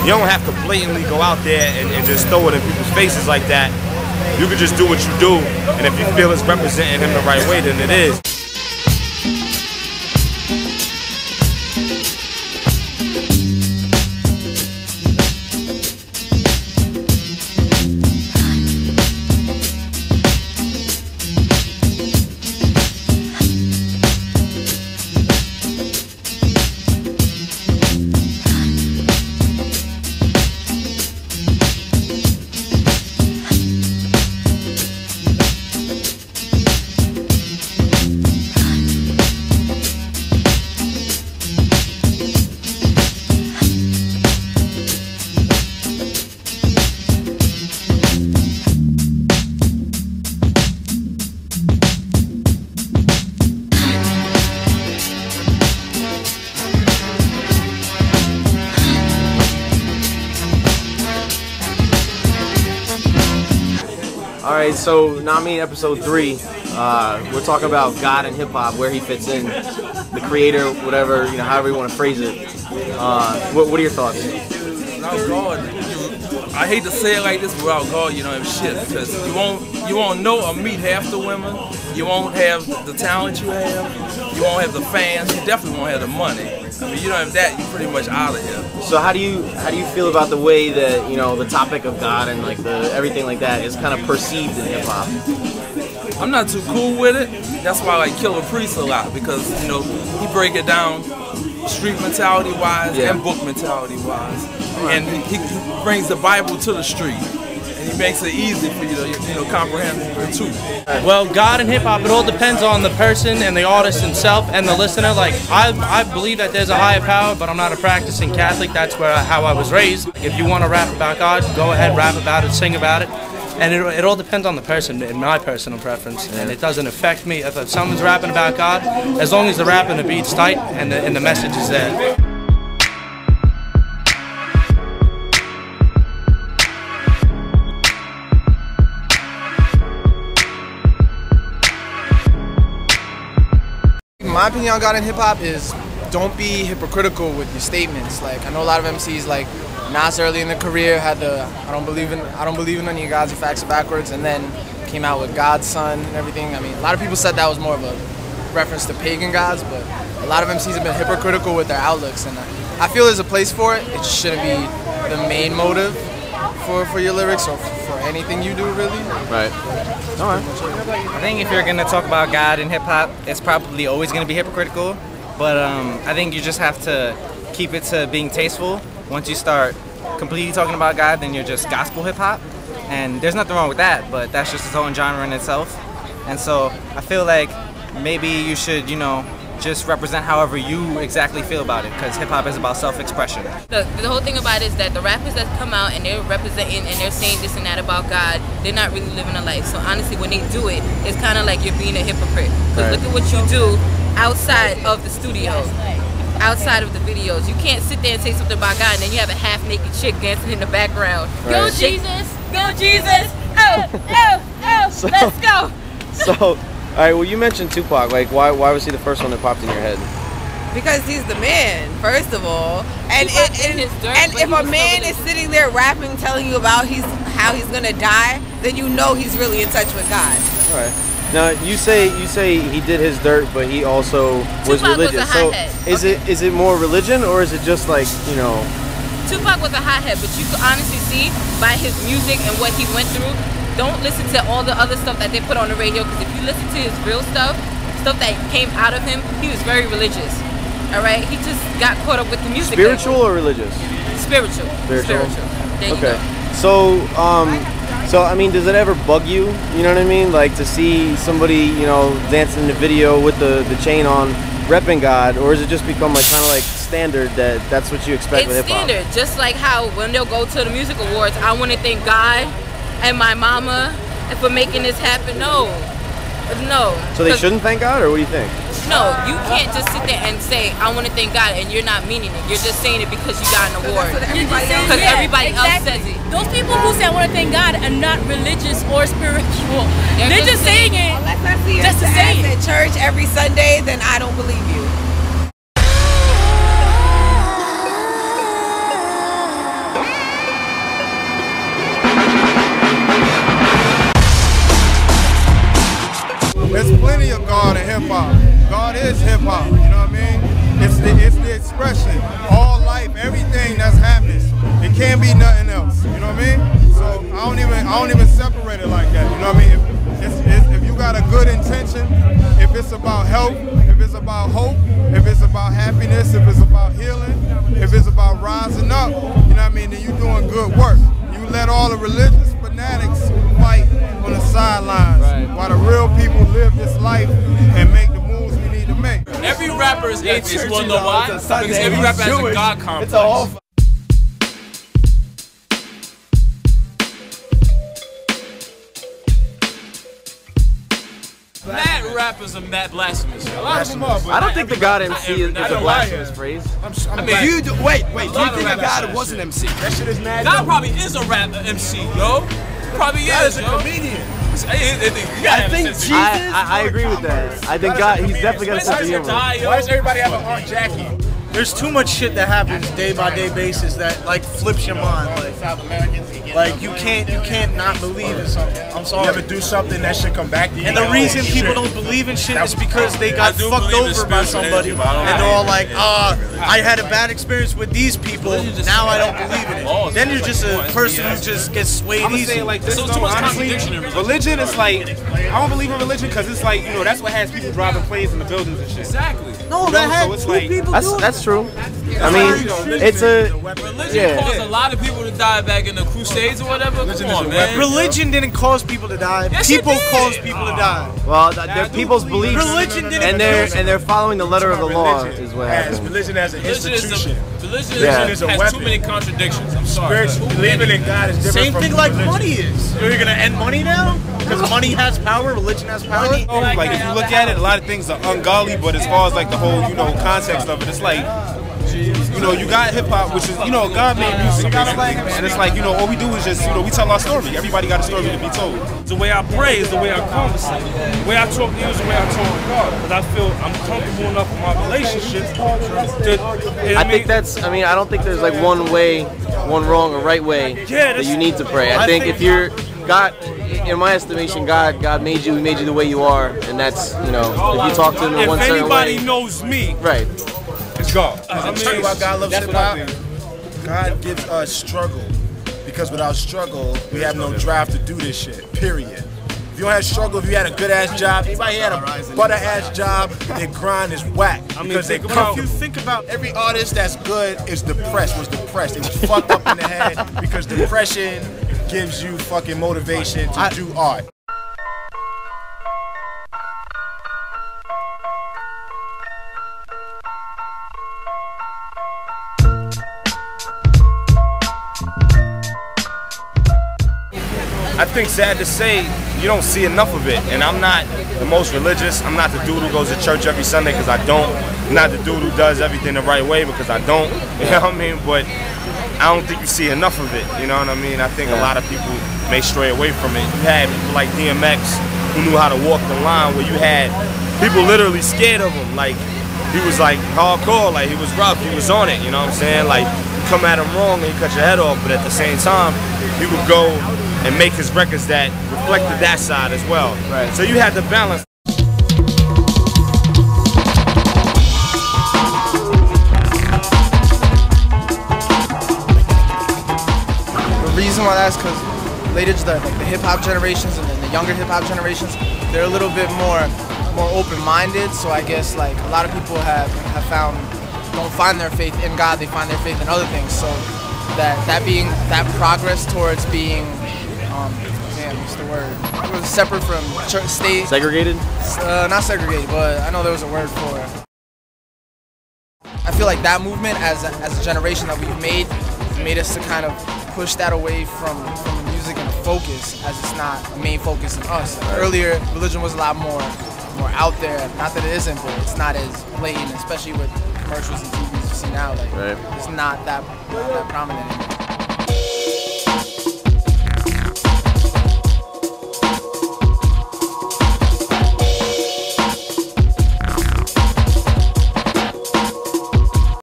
You don't have to blatantly go out there and just throw it in people's faces like that. You can just do what you do, and if you feel it's representing him the right way, then it is. Alright, so NahMean episode 3, we're talking about God and hip hop, where he fits in, the creator, whatever, you know, however you want to phrase it. What are your thoughts? Without God, I hate to say it like this, without God, you don't have shit, because you won't know or meet half the women, you won't have the talent you have, you won't have the fans, you definitely won't have the money. I mean, you don't have that, you're pretty much out of here. So how do you feel about the way that, you know, the topic of God and like everything like that is kind of perceived in hip hop? I'm not too cool with it. That's why I like Killer Priest a lot, because, you know, he break it down street mentality wise and book mentality wise, and he brings the Bible to the street. He makes it easy for you to, you know, comprehend the two. Well, God and hip hop, it all depends on the person and the artist himself and the listener. Like, I believe that there's a higher power, but I'm not a practicing Catholic. That's how I was raised. If you want to rap about God, go ahead, rap about it, sing about it. And it all depends on the person, in my personal preference. And it doesn't affect me. If someone's rapping about God, as long as the rap and the beat's tight and the message is there. My opinion on God and hip hop is don't be hypocritical with your statements. Like, I know a lot of MCs, like Nas early in their career had the I don't believe in none of your gods, your facts are backwards, and then came out with God's son and everything. I mean, a lot of people said that was more of a reference to pagan gods, but a lot of MCs have been hypocritical with their outlooks, and I feel there's a place for it. It shouldn't be the main motive for your lyrics or for anything you do, really. Right. Alright. I think if you're going to talk about God in hip-hop, it's probably always going to be hypocritical, but I think you just have to keep it to being tasteful. Once you start completely talking about God, then you're just gospel hip-hop, and there's nothing wrong with that, but that's just its own genre in itself. And so I feel like maybe you should, you know, just represent however you exactly feel about it, because hip-hop is about self-expression. The whole thing about it is that the rappers that come out and they're representing and they're saying this and that about God, they're not really living a life. So honestly, when they do it, it's kind of like you're being a hypocrite. Because look at what you do outside of the studio, outside of the videos. You can't sit there and say something about God and then you have a half-naked chick dancing in the background. Go Jesus! Go Jesus! Oh! Oh! Oh! Let's go! So, alright, well, you mentioned Tupac. Like, why was he the first one that popped in your head? Because he's the man, first of all. And if a man is sitting there rapping, telling you about how he's gonna die, then you know he's really in touch with God. Alright. Now you say he did his dirt, but he also was religious. So is it more religion, or is it just like, you know? Tupac was a hothead, but you could honestly see by his music and what he went through. Don't listen to all the other stuff that they put on the radio, because if you listen to his real stuff that came out of him, he was very religious. All right, he just got caught up with the music. Spiritual or religious? Spiritual. Spiritual. There you go. So, so I mean, does it ever bug you? You know what I mean? Like to see somebody, you know, dancing in the video with the chain on, repping God, or is it just become like kind of like standard that's what you expect with hip hop? It's standard, just like how when they'll go to the music awards, I want to thank God and my mama for making this happen. No. So they shouldn't thank God, or what do you think? No, you can't just sit there and say, I want to thank God, and you're not meaning it. You're just saying it because you got an award. Because everybody else says it. Those people who say I want to thank God are not religious or spiritual. They're just saying it. Unless I see just to say it at church every Sunday, then I don't believe you. God in hip hop. God is hip hop. You know what I mean? It's the expression. All life, everything that's happening. It can't be nothing else. You know what I mean? So I don't even separate it like that. You know what I mean? If you got a good intention, if it's about health, if it's about hope, if it's about happiness, if it's about healing, if it's about rising up, you know what I mean, then you're doing good work. You let all the religious fanatics fight on the sidelines while the real people live this life and make the moves we need to make. Every rapper is atheist. You wanna know why? Because every rapper has a God complex. Mad rappers are mad blasphemous. A lot of them are, but I don't think the God MC is a blasphemous phrase. I mean, you do, wait, do you think a God was an MC? That shit is mad. God probably is a rap MC, yo. Probably is, a comedian. I think Jesus. I agree with that. I think God, he's definitely got a sense of humor. Why does everybody have an Aunt Jackie? There's too much shit that happens day by day basis that like flips your mind. Like you can't not believe in something. I'm sorry. You ever do something that should come back to you? And the reason people don't believe in shit is because they got fucked over by somebody, and they're all like, I had a bad experience with these people, now I don't believe in it. Then you're just a person who just gets swayed I'm gonna easy. say it like this, though, honestly, religion is like, I don't believe in religion because it's like, you know, that's what has people driving planes in the buildings and shit. Exactly. No, that had so it's two like, people That's true. I mean, it's a religion caused a lot of people to die back in the Crusades or whatever. Come on, man. Religion didn't cause people to die. Yes, People it did. caused people to die. well, they're people's beliefs, Religion didn't and they're following the letter of the law is what happens. Religion as an Religion institution. Religion is a has weapon. too many contradictions. I'm sorry. Believing in God is different Same from thing like religion. money is. You're gonna end money now? Because money has power, religion has power. like if you look at it, a lot of things are ungodly, but as far as like the whole, you know, context of it, it's like, you know, you got hip hop, which is, you know, God made music, and it's like, you know, all we do is just, you know, we tell our story. Everybody got a story to be told. The way I pray is the way I conversate. The way I talk to you is the way I talk to God. Because I feel I'm comfortable enough with my relationships to, I think that's, I mean, I don't think there's like one way, one wrong or right way that you need to pray. I think if you're, God, in my estimation, God made you, He made you the way you are, and that's, you know, if you talk to Him in one certain way. If anybody knows me, right. It's God. I mean, why God loves hip hop. God gives us struggle, because without struggle, we have no drive to do this shit. Period. If you don't have struggle, if you had a good ass job, anybody had a butter ass job, their grind is whack. Because they come. If you think about every artist that's good is depressed. Was depressed. They was fucked up in the head because depression gives you fucking motivation to do art. I think, sad to say, you don't see enough of it. And I'm not the most religious. I'm not the dude who goes to church every Sunday because I don't. I'm not the dude who does everything the right way because I don't. You know what I mean? But I don't think you see enough of it. You know what I mean? I think a lot of people may stray away from it. You had people like DMX who knew how to walk the line, where you had people literally scared of him. Like, he was like hardcore, like he was rough, he was on it, you know what I'm saying? Like, you come at him wrong and he cut your head off, but at the same time, he would go and make his records that reflected that side as well. Right. So you had to balance. The reason why that's because later the hip hop generations and then the younger hip hop generations, they're a little bit more open-minded. So I guess like a lot of people don't find their faith in God, they find their faith in other things. So that progress towards being what's the word? It was separate from church, state. Segregated? Not segregated, but I know there was a word for it. I feel like that movement, as a generation that we've made us to kind of push that away from music and focus, as it's not a main focus in us. Like earlier, religion was a lot more out there. Not that it isn't, but it's not as blatant, especially with commercials and TVs you see now. Like it's not that prominent anymore.